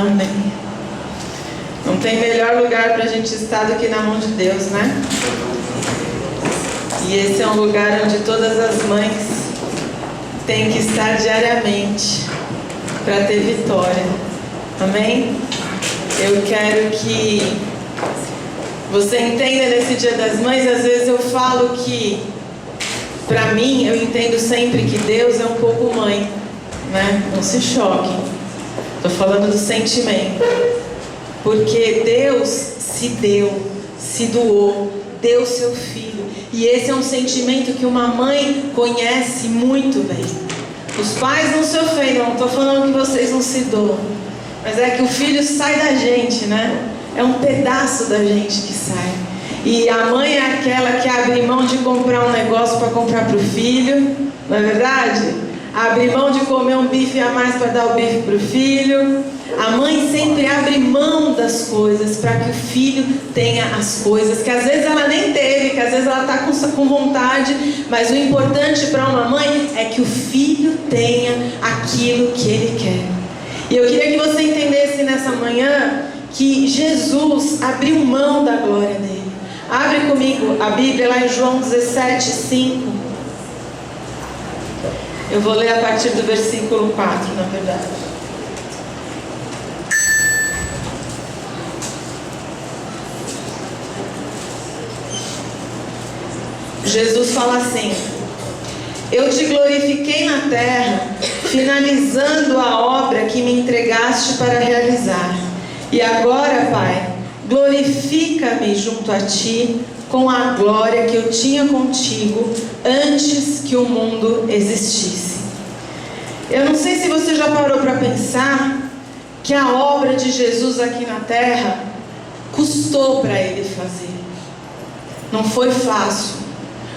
Amém. Não tem melhor lugar para a gente estar do que na mão de Deus, né? E esse é um lugar onde todas as mães têm que estar diariamente para ter vitória. Amém? Eu quero que você entenda nesse Dia das Mães. Às vezes eu falo que, para mim, eu entendo sempre que Deus é um pouco mãe, né? Não se choquem. Estou falando do sentimento. Porque Deus se deu, se doou, deu seu filho. E esse é um sentimento que uma mãe conhece muito bem. Os pais não se ofendem, não estou falando que vocês não se doam. Mas é que o filho sai da gente, né? É um pedaço da gente que sai. E a mãe é aquela que abre mão de comprar um negócio para comprar para o filho. Não é verdade? Abre mão de comer um bife a mais para dar o bife para o filho. A mãe sempre abre mão das coisas para que o filho tenha as coisas que às vezes ela nem teve, que às vezes ela está com vontade, mas o importante para uma mãe é que o filho tenha aquilo que ele quer. E eu queria que você entendesse nessa manhã que Jesus abriu mão da glória dele. Abre comigo a Bíblia lá em João 17:5. Eu vou ler a partir do versículo 4, na verdade. Jesus fala assim: eu te glorifiquei na terra, finalizando a obra que me entregaste para realizar. E agora, Pai, glorifica-me junto a ti com a glória que eu tinha contigo antes que o mundo existisse. Eu não sei se você já parou para pensar que a obra de Jesus aqui na terra custou para ele fazer. Não foi fácil.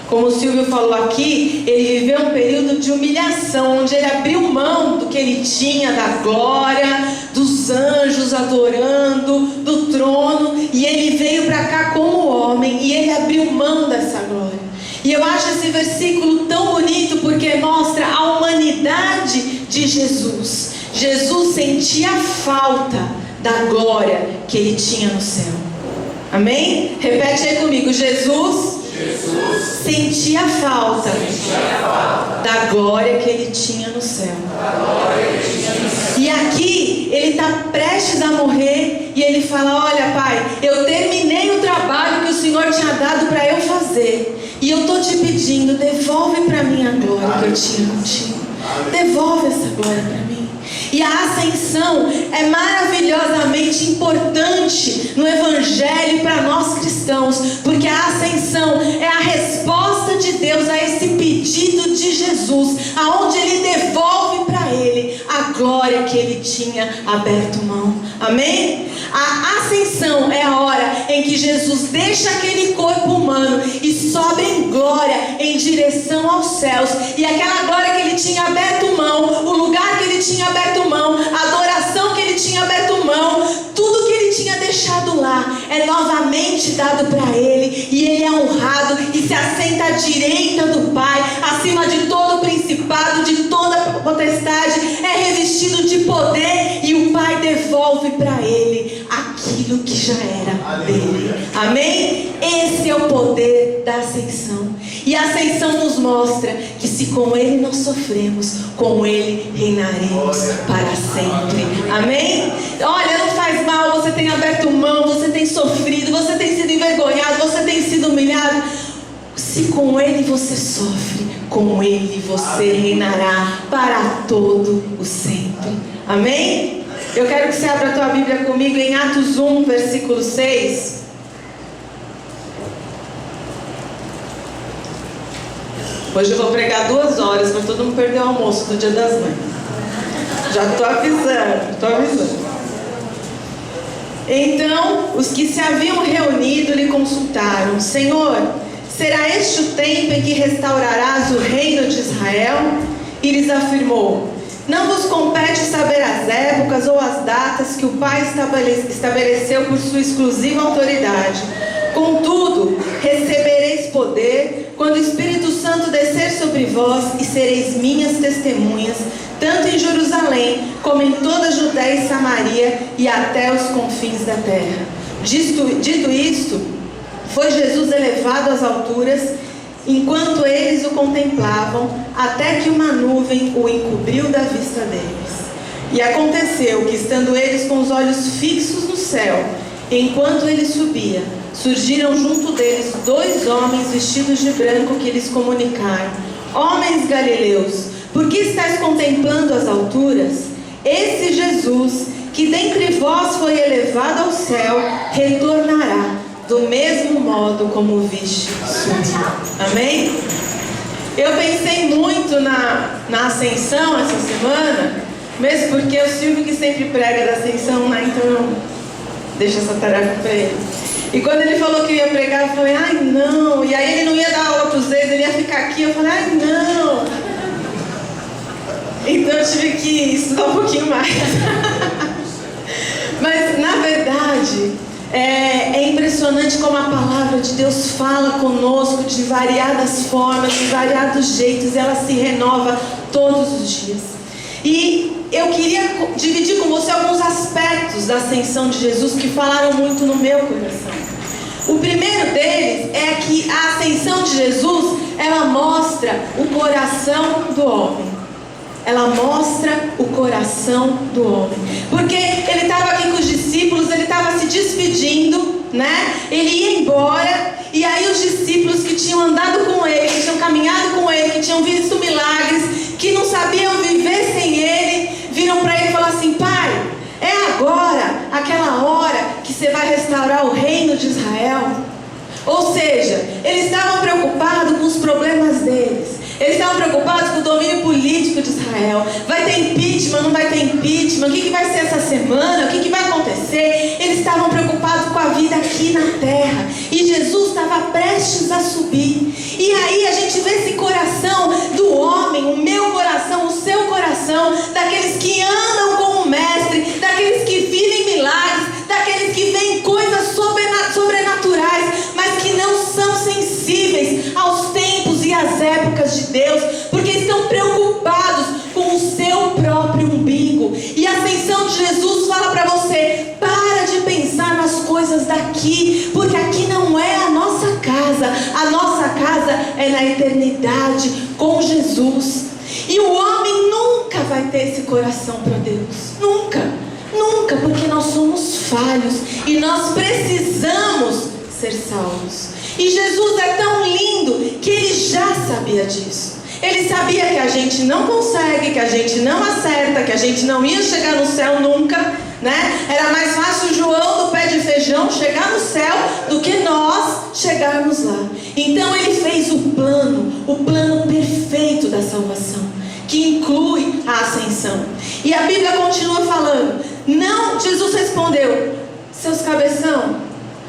Como o Silvio falou aqui, ele viveu um período de humilhação, onde ele abriu mão do que ele tinha, da glória, dos anjos adorando, do trono, e ele veio para cá como homem, e ele abriu mão dessa glória. E eu acho esse versículo tão bonito, porque mostra a humanidade de Jesus. Jesus sentia falta da glória que ele tinha no céu. Amém? Repete aí comigo: Jesus sentia falta da glória que ele tinha no céu. E aqui ele está prestes a morrer e ele fala: olha, Pai, eu terminei o trabalho que o Senhor tinha dado para eu fazer, e eu estou te pedindo, devolve para mim a glória que eu tinha contigo. Devolve essa glória para mim. E a ascensão é maravilhosamente importante no Evangelho para nós cristãos, porque a ascensão é a resposta de Deus a esse pedido de Jesus, aonde ele devolve para ele a glória que ele tinha aberto mão. Amém? A ascensão é a hora em que Jesus deixa aquele corpo humano e sobe em glória em direção aos céus, e aquela glória que ele tinha aberto mão, o lugar que ele tinha aberto mão, a adoração que ele tinha aberto mão, tudo que ele tinha deixado lá é novamente dado para ele, e ele é honrado e se assenta à direita do Pai, acima de todo principado, de toda potestade, é revestido de poder, e o Pai devolve para ele aquilo que já era dele. Amém? Esse é o poder da ascensão. E a ascensão nos mostra que se com ele nós sofremos, com ele reinaremos para sempre. Amém? Olha, não faz mal, você tem aberto mão, você tem sofrido, você tem sido envergonhado, você tem sido humilhado. Se com ele você sofre, com ele você reinará para todo o sempre. Amém? Eu quero que você abra a tua Bíblia comigo em Atos 1, versículo 6. Hoje eu vou pregar 2 horas para todo mundo perder o almoço do Dia das Mães. Já estou avisando. Então, os que se haviam reunido lhe consultaram: Senhor, será este o tempo em que restaurarás o reino de Israel? E lhes afirmou: não vos compete saber as épocas ou as datas que o Pai estabeleceu por sua exclusiva autoridade. Contudo, recebereis poder quando o Espírito Santo descer sobre vós, e sereis minhas testemunhas, tanto em Jerusalém, como em toda a Judéia e Samaria e até os confins da terra. Dito isto, foi Jesus elevado às alturas, enquanto eles o contemplavam, até que uma nuvem o encobriu da vista deles. E aconteceu que, estando eles com os olhos fixos no céu, enquanto ele subia, surgiram junto deles 2 homens vestidos de branco que lhes comunicaram: homens galileus, por que estáis contemplando as alturas? Esse Jesus, que dentre vós foi elevado ao céu, retornará do mesmo modo como o viste subir. Amém? Eu pensei muito na ascensão essa semana, mesmo porque o Silvio que sempre prega da ascensão, né? Então eu deixo essa tarefa para ele. E quando ele falou que ia pregar, eu falei, ai não. E aí ele não ia dar aula para os dedos, ele ia ficar aqui. Eu falei, ai não. Então eu tive que estudar um pouquinho mais. Mas na verdade, é impressionante como a palavra de Deus fala conosco de variadas formas, de variados jeitos. Ela se renova todos os dias. E eu queria dividir com você alguns aspectos da ascensão de Jesus que falaram muito no meu coração. O primeiro deles é que a ascensão de Jesus, ela mostra o coração do homem. Ela mostra o coração do homem. Porque ele estava aqui com os discípulos, ele estava se despedindo, né? Ele ia embora, e aí os discípulos que tinham andado com ele, que tinham caminhado com ele, que tinham visto milagres, que não sabiam viver sem ele, viram para ele e falaram assim: pai, é agora, aquela hora que você vai restaurar o reino de Israel? Ou seja, eles estavam preocupados com os problemas deles. Eles estavam preocupados com o domínio político de Israel. Vai ter impeachment, não vai ter impeachment? O que vai ser essa semana? O que vai acontecer? Eles estavam preocupados com a vida aqui na terra. E Jesus estava prestes a subir. E aí a gente vê esse coração do homem, o meu coração, o seu coração, daqueles que andam com o Mestre, daqueles que vivem milagres, daqueles que veem coisas sobrenaturais, mas que não são sensíveis aos tempos e às épocas de Deus, porque estão preocupados com o seu próprio umbigo. E a ascensão de Jesus fala para você: para de pensar nas coisas daqui, porque aqui não é a nossa casa. A nossa casa é na eternidade com Jesus. E o homem nunca vai ter esse coração para Deus, nunca, porque nós somos falhos e nós precisamos ser salvos. E Jesus é tão lindo que ele já sabia disso. Ele sabia que a gente não consegue, que a gente não acerta, que a gente não ia chegar no céu nunca, né? Era mais fácil o João do pé de feijão chegar no céu do que nós chegarmos lá. Então ele fez o plano perfeito da salvação, que inclui a ascensão. E a Bíblia continua falando. Não, Jesus respondeu: seus cabeção,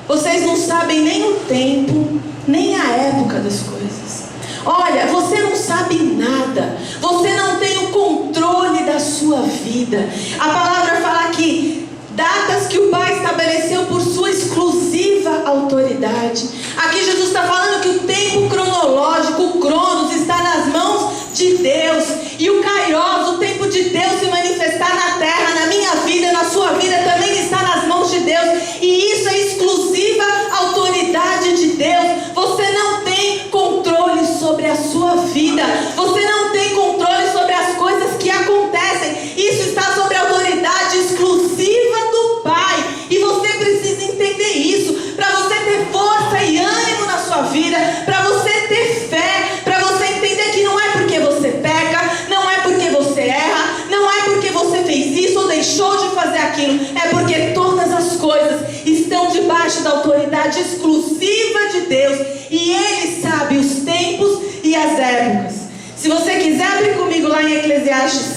vocês não sabem nem o tempo, nem a época das coisas. Olha, você não sabe nada. Você não tem o controle da sua vida. A palavra fala aqui datas que o Pai estabeleceu por sua exclusiva autoridade. Aqui Jesus está falando que o tempo cronológico, o Cronos, está nas mãos de Deus. E o Kairos, o tempo de Deus se manifestar na terra, na minha vida, na sua vida, também está nas mãos de Deus. E isso é exclusiva autoridade de Deus. Você não tem controle sobre a sua vida. Você não tem controle sobre as coisas que acontecem. Isso está sobre a autoridade exclusiva do Pai. E você precisa entender isso para você ter força e ânimo na sua vida, para você ter fé, para você entender que não é porque você peca, não é porque você erra, não é porque você fez isso ou deixou de fazer aquilo, é porque todas as coisas estão debaixo da autoridade exclusiva de Deus, e Ele sabe os tempos e as épocas. Se você quiser abrir comigo lá em Eclesiastes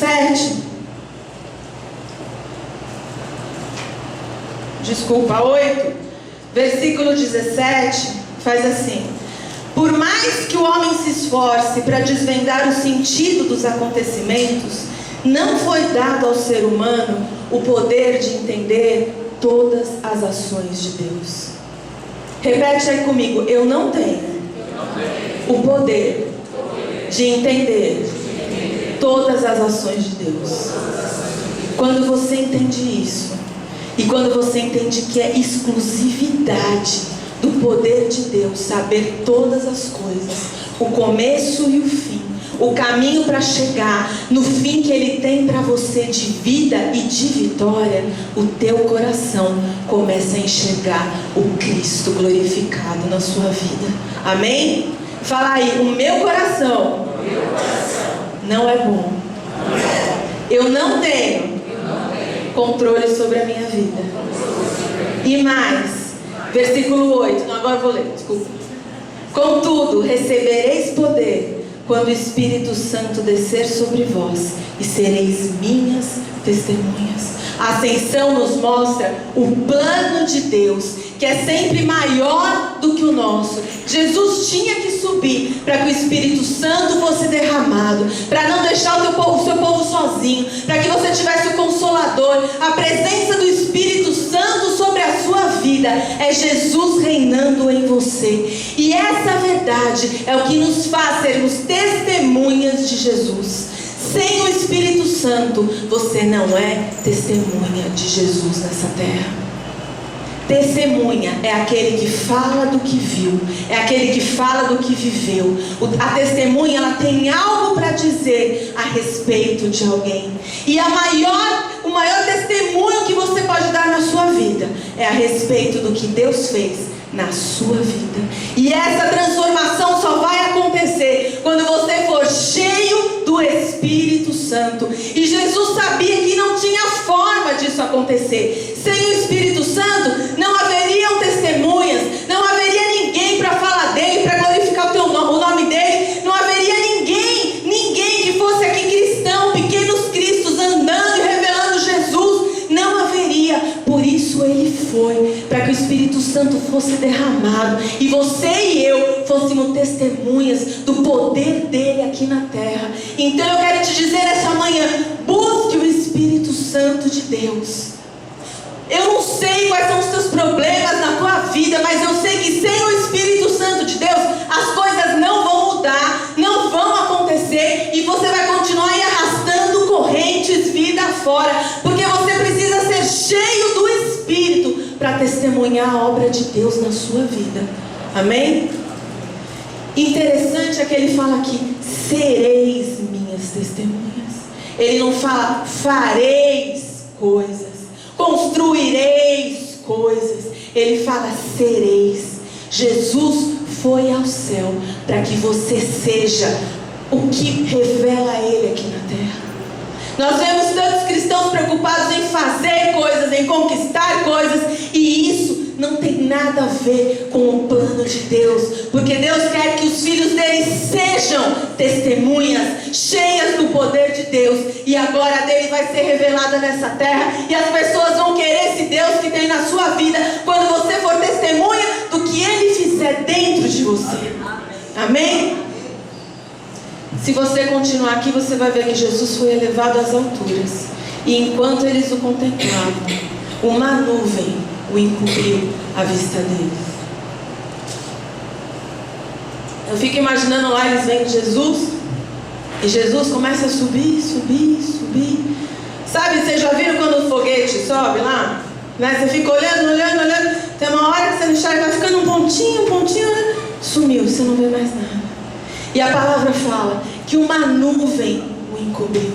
8, versículo 17, faz assim: por mais que o homem se esforce para desvendar o sentido dos acontecimentos, não foi dado ao ser humano o poder de entender todas as ações de Deus. Repete aí comigo: eu não tenho o poder de entender todas as ações de Deus. Quando você entende isso, e quando você entende que é exclusividade do poder de Deus saber todas as coisas, o começo e o fim, o caminho para chegar no fim que Ele tem para você de vida e de vitória, o teu coração começa a enxergar o Cristo glorificado na sua vida. Amém? Fala aí, o meu coração não é bom. Eu não tenho controle sobre a minha vida. E mais, versículo 8. Não, agora eu vou ler, desculpa. Contudo, recebereis poder quando o Espírito Santo descer sobre vós, e sereis minhas testemunhas. A ascensão nos mostra o plano de Deus, que é sempre maior do que o nosso. Jesus tinha que subir para que o Espírito Santo fosse derramado, para não deixar o seu povo sozinho, para que você tivesse o Consolador, a presença do Espírito Santo sobre a sua vida. É Jesus reinando em você. E essa verdade é o que nos faz sermos testemunhas de Jesus. Sem o Espírito Santo, você não é testemunha de Jesus nessa terra. Testemunha é aquele que fala do que viu, é aquele que fala do que viveu. A testemunha, ela tem algo para dizer a respeito de alguém. E o maior testemunho que você pode dar na sua vida é a respeito do que Deus fez na sua vida. E essa transformação só vai acontecer quando você for cheio do Espírito Santo. E Jesus sabia que não tinha forma disso acontecer. Sem o Espírito Santo não haveriam testemunhas, não haveria ninguém para falar dele, para glorificar o nome dele. Não haveria ninguém que fosse aqui cristão, pequenos cristos andando e revelando Jesus. Não haveria. Por isso ele foi, para que o Espírito Santo fosse derramado e você e eu fôssemos testemunhas do poder dele aqui na terra. Então eu quero te dizer essa manhã: busque o Espírito Santo de Deus. Eu não sei quais são os teus problemas na tua vida, mas eu sei que sem o Espírito Santo de Deus as coisas não vão mudar, não vão acontecer, e você vai continuar aí arrastando correntes vida fora, porque você precisa ser cheio do Espírito para testemunhar a obra de Deus na sua vida. Amém? Interessante é que ele fala aqui: sereis minhas testemunhas. Ele não fala fareis coisas, construireis coisas. Ele fala sereis. Jesus foi ao céu para que você seja o que revela Ele aqui na terra. Nós vemos tantos cristãos preocupados em fazer coisas, em conquistar coisas, e isso não tem nada a ver com o plano de Deus, porque Deus quer que os filhos dele sejam testemunhas, cheias do poder de Deus, e a glória dele vai ser revelada nessa terra, e as pessoas vão querer esse Deus que tem na sua vida, quando você for testemunha do que ele fizer dentro de você. Amém? Se você continuar aqui, você vai ver que Jesus foi elevado às alturas, e enquanto eles o contemplavam, uma nuvem o encobriu à vista deles. Eu fico imaginando lá, eles vendo Jesus, e Jesus começa a subir, subir, subir. Sabe, vocês já viram quando o foguete sobe lá? Né? Você fica olhando, olhando, olhando, tem uma hora que você não enxerga, vai ficando um pontinho, sumiu, você não vê mais nada. E a palavra fala que uma nuvem o encobriu.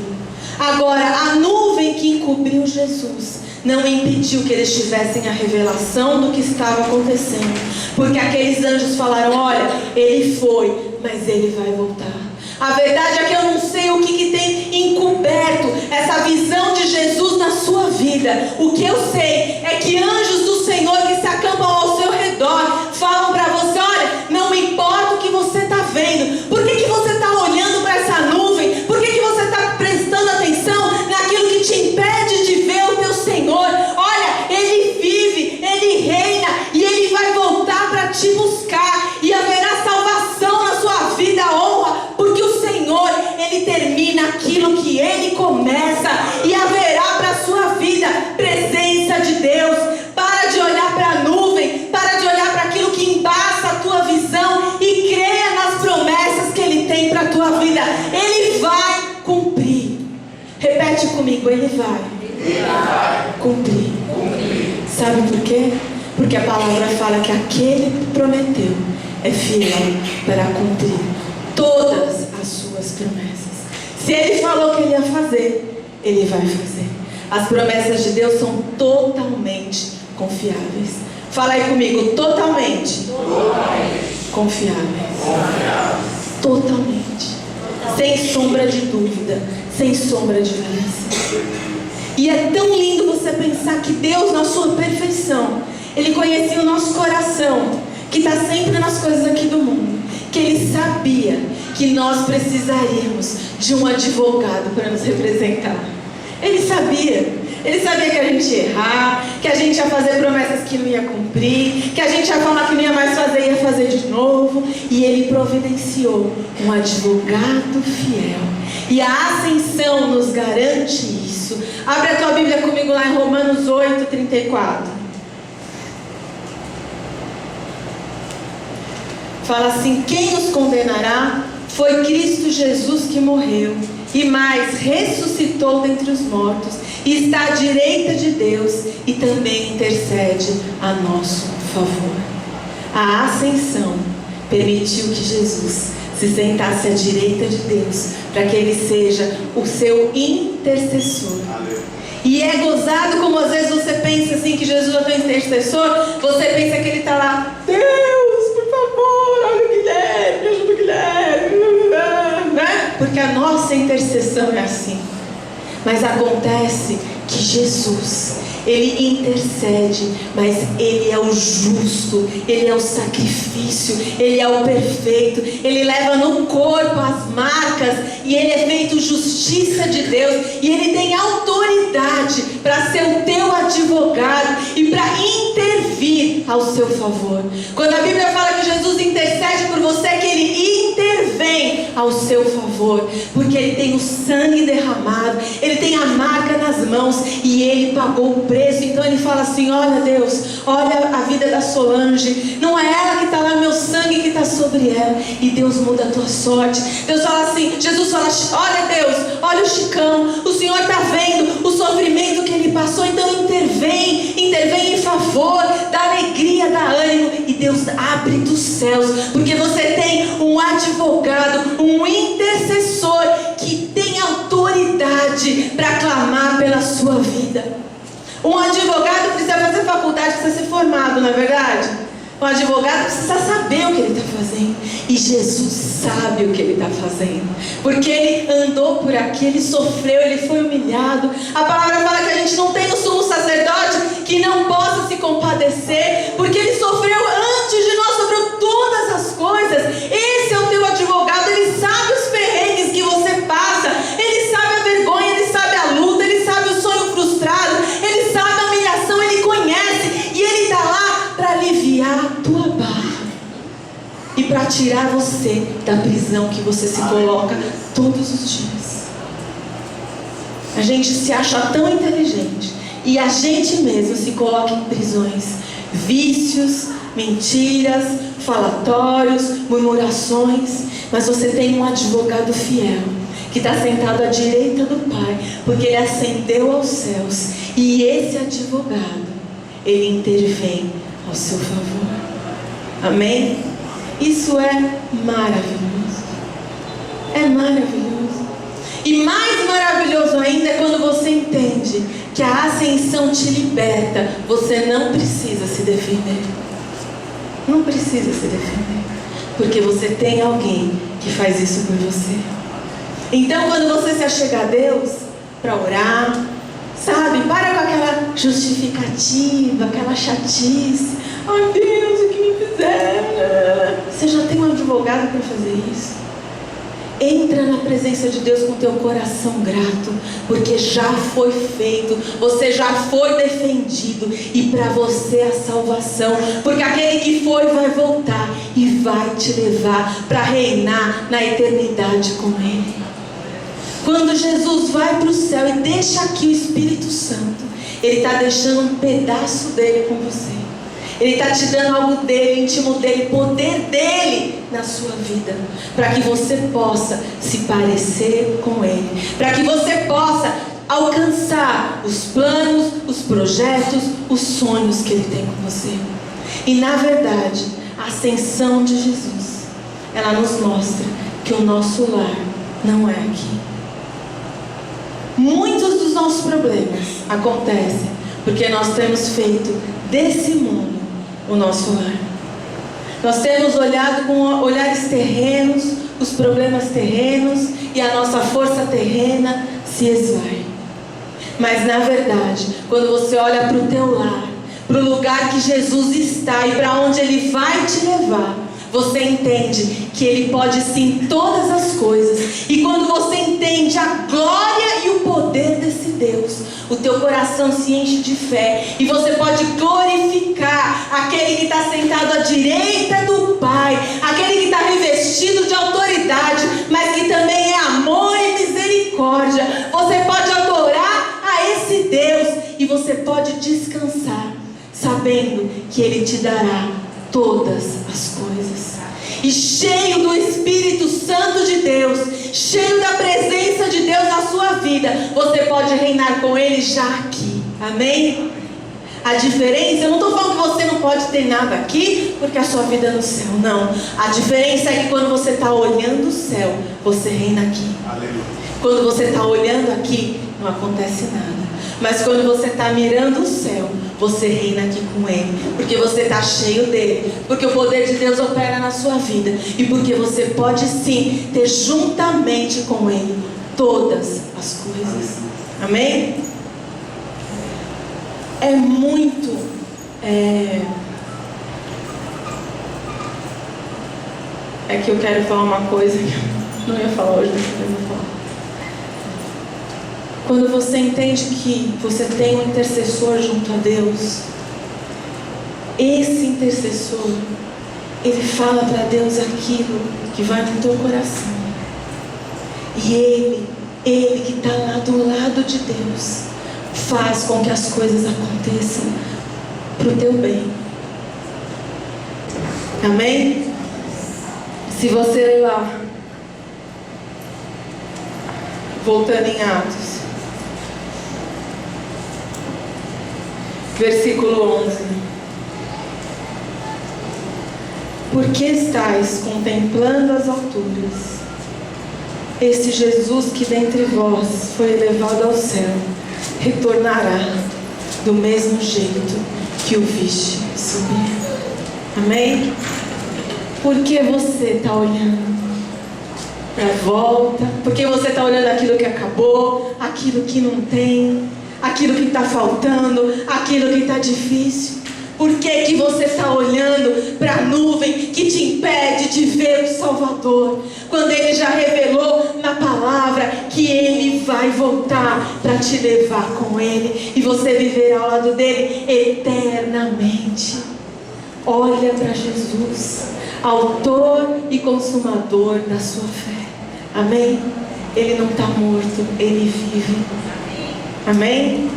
Agora, a nuvem que encobriu Jesus não impediu que eles tivessem a revelação do que estava acontecendo, porque aqueles anjos falaram: olha, ele foi, mas ele vai voltar. A verdade é que eu não sei o que tem encoberto essa visão de Jesus na sua vida. O que eu sei é que anjos do Senhor que se acampam ao seu redor falam para você: olha, não importa o que você está vendo, por que você está olhando para essa nuvem? Por que você está prestando atenção naquilo que te impede de ver o teu Senhor? Olha, ele vive, ele reina, e ele vai voltar para te buscar, e haverá salvação na sua vida, honra, porque o Senhor, ele termina aquilo que ele começa, e haverá para a sua vida presença de Deus. Para de olhar para a nuvem, para de olhar para aquilo que embaça a tua visão, e creia nas promessas que ele tem para a tua vida. Ele vai cumprir. comigo, Ele vai cumprir. Sabe por quê? Porque a palavra fala que aquele que prometeu é fiel para cumprir todas as suas promessas. Se Ele falou que Ele ia fazer, Ele vai fazer. As promessas de Deus são totalmente confiáveis. Fala aí comigo, totalmente confiáveis. Totalmente. Sem sombra de dúvida, sem sombra de dúvida. E é tão lindo você pensar que Deus, na sua perfeição, Ele conhecia o nosso coração, que está sempre nas coisas aqui do mundo, que Ele sabia que nós precisaríamos de um advogado para nos representar. Ele sabia que a gente ia errar, que a gente ia fazer promessas que não ia cumprir, que a gente ia falar que não ia mais fazer, ia fazer de novo. E Ele providenciou um advogado fiel. E a ascensão nos garante isso. Abre a tua Bíblia comigo lá em Romanos 8:34. Fala assim: quem nos condenará? Foi Cristo Jesus que morreu e mais ressuscitou dentre os mortos e está à direita de Deus e também intercede a nosso favor. A ascensão permitiu que Jesus se sentasse à direita de Deus para que Ele seja o seu intercessor. E é gozado como às vezes você pensa assim que Jesus é o teu intercessor. Você pensa que Ele está lá: Deus, por favor, olha o Guilherme, me ajuda o Guilherme, né? Porque a nossa intercessão é assim. Mas acontece que Jesus, Ele intercede, mas Ele é o justo, Ele é o sacrifício, Ele é o perfeito, Ele leva no corpo as marcas e Ele é feito justiça de Deus e Ele tem autoridade para ser o teu advogado e para intervir ao seu favor. Quando a Bíblia fala que Jesus intercede por você, que Ele intervém ao seu favor, porque Ele tem o sangue derramado, Ele tem a marca nas mãos e Ele pagou o preço. Então Ele fala assim: olha Deus, olha a vida da Solange, não é ela que está lá, meu sangue que está sobre ela. E Deus muda a tua sorte. Deus fala assim, Jesus fala: olha Deus, olha o Chicão, o Senhor está vendo o sofrimento que ele passou, então intervém em favor, dá alegria, dá ânimo. E Deus abre dos céus, porque você tem um advogado, um intercessor que tem autoridade para clamar pela sua vida. Um advogado precisa fazer faculdade, precisa ser formado, não é verdade? Um advogado precisa saber o que ele está fazendo. E Jesus sabe o que ele está fazendo, porque ele andou por aqui, ele sofreu, ele foi humilhado. A palavra fala que a gente não tem um sumo sacerdote que não possa se compadecer, porque ele sofreu antes de nós, sofreu todas as coisas. Esse é o teu advogado, ele sabe os perrengues que você passa, ele sabe a vergonha, ele sabe a luta, ele sabe o sonho frustrado, ele sabe a humilhação, ele conhece, e ele está lá para aliviar a tua barra e para tirar você da prisão que você se coloca todos os dias. A gente se acha tão inteligente e a gente mesmo se coloca em prisões, vícios, mentiras, falatórios, murmurações. Mas você tem um advogado fiel que está sentado à direita do Pai, porque Ele ascendeu aos céus, e esse advogado, Ele intervém ao seu favor. Amém? Isso é maravilhoso. É maravilhoso. E mais maravilhoso ainda é quando você entende que a ascensão te liberta. Você não precisa se defender. Não precisa se defender, porque você tem alguém que faz isso por você. Então quando você se achega a Deus para orar, sabe, para com aquela justificativa, aquela chatice. Ai Deus, o que me fizeram? Você já tem um advogado para fazer isso. Entra na presença de Deus com teu coração grato, porque já foi feito, você já foi defendido, e para você a salvação, porque aquele que foi vai voltar e vai te levar para reinar na eternidade com Ele. Quando Jesus vai para o céu e deixa aqui o Espírito Santo, Ele está deixando um pedaço dele com você. Ele está te dando algo dele, íntimo dele, poder dele na sua vida, para que você possa se parecer com ele, para que você possa alcançar os planos, os projetos, os sonhos que Ele tem com você. E na verdade, a ascensão de Jesus, ela nos mostra que o nosso lar não é aqui. Muitos dos nossos problemas acontecem porque nós temos feito desse mundo o nosso lar. Nós temos olhado com olhares terrenos, os problemas terrenos, e a nossa força terrena se esvai. Mas na verdade, quando você olha para o teu lar, para o lugar que Jesus está e para onde Ele vai te levar, você entende que Ele pode sim todas as coisas. E quando você entende a glória e o poder desse Deus, o teu coração se enche de fé, e você pode glorificar aquele que está sentado à direita do Pai, aquele que está revestido de autoridade, mas que também é amor e misericórdia. Você pode adorar a esse Deus, e você pode descansar sabendo que Ele te dará todas as coisas. E cheio do Espírito Santo de Deus, cheio da presença de Deus na sua vida, você pode reinar com Ele já aqui. Amém? A diferença, eu não estou falando que você não pode ter nada aqui porque a sua vida é no céu. Não. A diferença é que quando você está olhando o céu, você reina aqui. Aleluia. Quando você está olhando aqui, não acontece nada. Mas quando você está mirando o céu, você reina aqui com Ele, porque você está cheio dEle, porque o poder de Deus opera na sua vida, e porque você pode sim ter juntamente com Ele todas as coisas. Amém? É muito é que eu quero falar uma coisa que eu não ia falar hoje, mas eu vou falar. Quando você entende que você tem um intercessor junto a Deus, esse intercessor, ele fala para Deus aquilo que vai no teu coração. E ele que está lá do lado de Deus, faz com que as coisas aconteçam para o teu bem. Amém? Se você ler lá, voltando em Atos, versículo 11: Por que estáis contemplando as alturas? Este Jesus que dentre vós foi elevado ao céu, retornará do mesmo jeito que o viste subir. Amém? Por que você está olhando para a volta? Por que você está olhando aquilo que acabou, aquilo que não tem, aquilo que está faltando, aquilo que está difícil? Por que você está olhando para a nuvem que te impede de ver o Salvador, quando Ele já revelou na palavra que Ele vai voltar para te levar com Ele e você viver ao lado dEle eternamente? Olha para Jesus, autor e consumador da sua fé. Amém? Ele não está morto, Ele vive. Amém?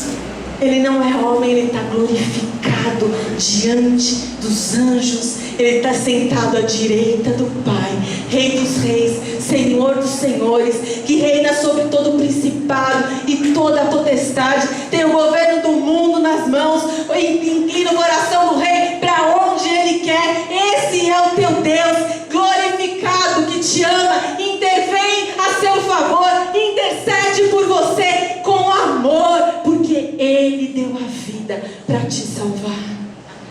Ele não é homem, Ele está glorificado diante dos anjos. Ele está sentado à direita do Pai, Rei dos reis, Senhor dos senhores, que reina sobre todo o principado e toda a potestade. Tem o governo do mundo nas mãos. Inclina o coração do rei para onde Ele quer. Esse é o teu Deus glorificado, que te ama, intervém a seu favor, intercede por você com amor, porque Ele deu a vida para te salvar.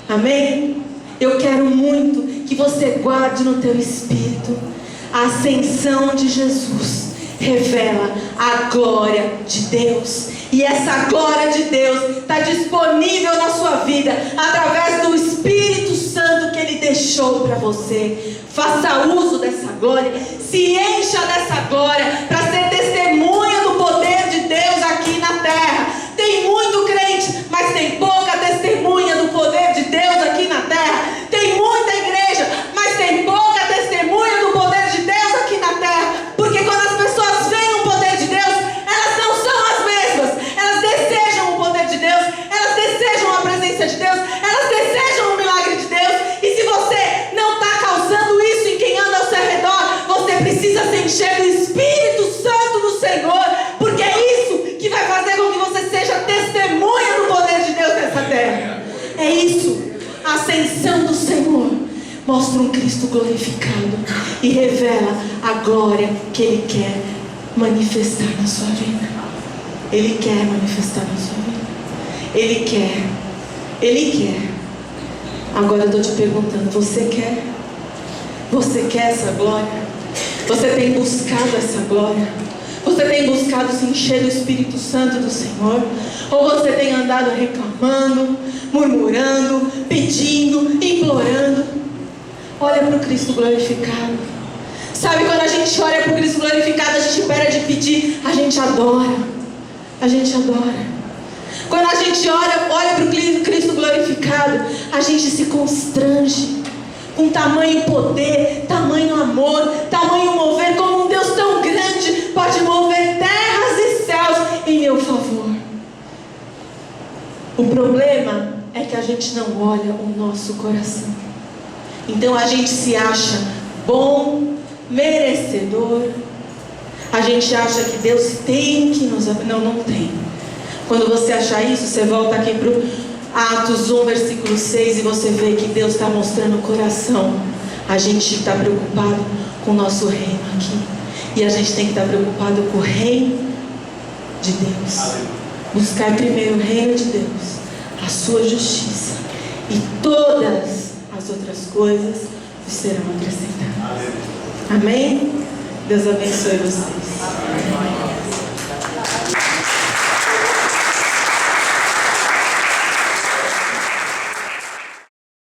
Amém? Eu quero muito que você guarde no teu espírito: a ascensão de Jesus revela a glória de Deus, e essa glória de Deus está disponível na sua vida através do Espírito Santo que Ele deixou para você. Faça uso dessa glória, se encha dessa glória para ser testemunha do poder de Deus aqui na terra. Tem muito crente, mas tem pouca testemunha do poder de Deus aqui na terra. Tem muita igreja, mas tem pouca testemunha do poder de Deus aqui na terra. Porque quando as pessoas veem o poder de Deus, elas não são as mesmas. Elas desejam o poder de Deus, elas desejam a presença de Deus, elas desejam o milagre de Deus. E se você não está causando isso em quem anda ao seu redor, você precisa se encher do Espírito Santo isso. A ascensão do Senhor mostra um Cristo glorificado e revela a glória que Ele quer manifestar na sua vida. Ele quer manifestar na sua vida. Ele quer. Ele quer. Agora eu estou te perguntando, você quer? Você quer essa glória? Você tem buscado essa glória? Você tem buscado se encher do Espírito Santo do Senhor? Ou você tem andado reclamando, murmurando, pedindo, implorando? Olha para o Cristo glorificado. Sabe, quando a gente olha para o Cristo glorificado, a gente para de pedir, a gente adora. A gente adora. Quando a gente olha para o Cristo glorificado, a gente se constrange com tamanho poder, tamanho amor, tamanho mover, como um Deus tão grande pode mover terras e céus em meu favor. O problema é que a gente não olha o nosso coração. Então a gente se acha bom, merecedor. A gente acha que Deus tem que nos... Não tem. Quando você achar isso, você volta aqui para o Atos 1, versículo 6, e você vê que Deus está mostrando o coração. A gente está preocupado com o nosso reino aqui. E a gente tem que estar preocupado com o reino de Deus. Buscar primeiro o reino de Deus, a sua justiça, e todas as outras coisas serão acrescentadas. Amém? Deus abençoe vocês.